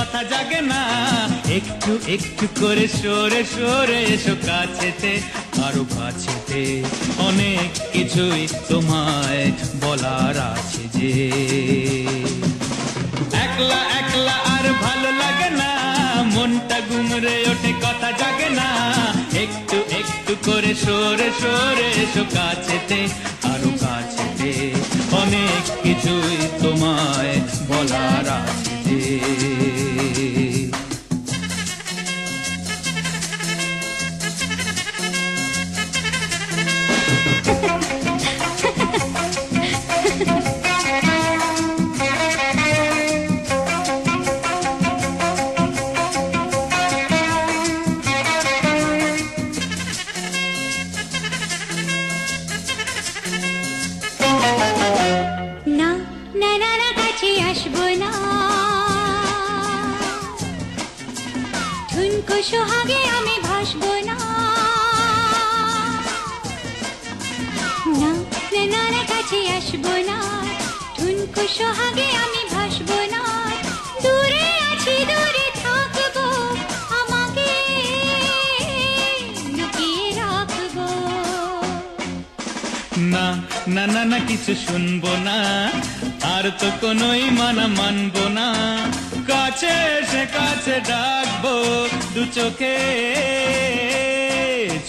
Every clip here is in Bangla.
কথা জাগে না। একটু একটু করে সরে সরে এসো কাছেতে, আরো কাছেতে। অনেক কিছুই তোমায় বলার আছে যে। একলা একলা আর ভালো লাগে না, মনটা গুমরে ওঠে কথা জাগে না। একটু একটু করে সরে সরে এসো কাছেতে, আরো কাছেতে। অনেক কিছুই তোমায় বলার আছে যে। ঠুনকো সোহাগে আমি ভাসবো না, না না না কাছে আসবো না। ঠুনকো সোহাগে আমি ভাসবো না। দূরে আছি দূরে থাকবো, আমাকে লুকিয়ে রাখবো। না না না না কিছু শুনবো না, আর তো কোনোই মানা মানবো না। কাছে এসে কাছে ডাকবো, দু চোখে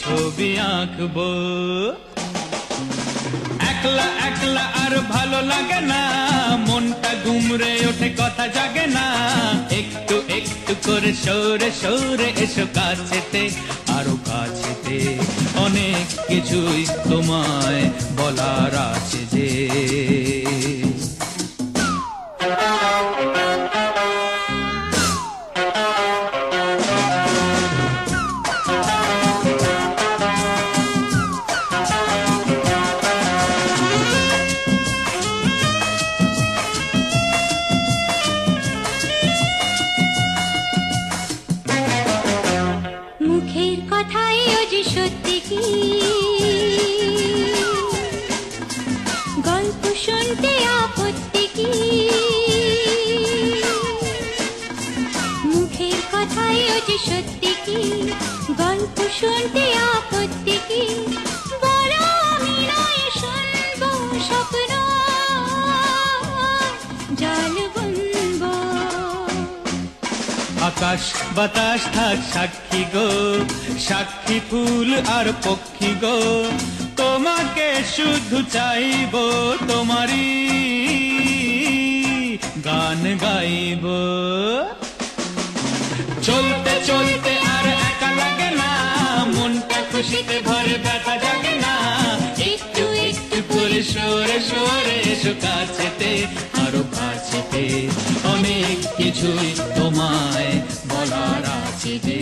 ছবি আঁকবো। একলা একলা আর ভালো লাগে না, মনটা গুমরে ওঠে কথা জাগে না। একটু একটু করে সরে সরে এসো কাছেতে, আরো কাছেতে। অনেক কিছুই তোমায় বলার আছে যে। মুখের কথাই ও যে সত্যি কি, গল্প শুনতে আপত্তি কি। মুখের কথাই ও যে সত্যি কি, গল্প শুনতে আপত্তি কি। বলো আমি নয় শুনবো স্বপ্ন জল বুনবো। আকাশ বাতাস থাক সাক্ষী গো, সাক্ষী ফুল আর পক্ষী গো। তোমাকে শুধু চাইবো, তোমারই গান গাইবো। চলতে চলতে আর একা লাগে না, মনটা খুশিতে ভরে ব্যথা জাগে না। একটু একটু করে সরে সরে এসো কাছেতে, আরো কাছেতে। অনেক কিছুই তোমায় বলার আছে যে।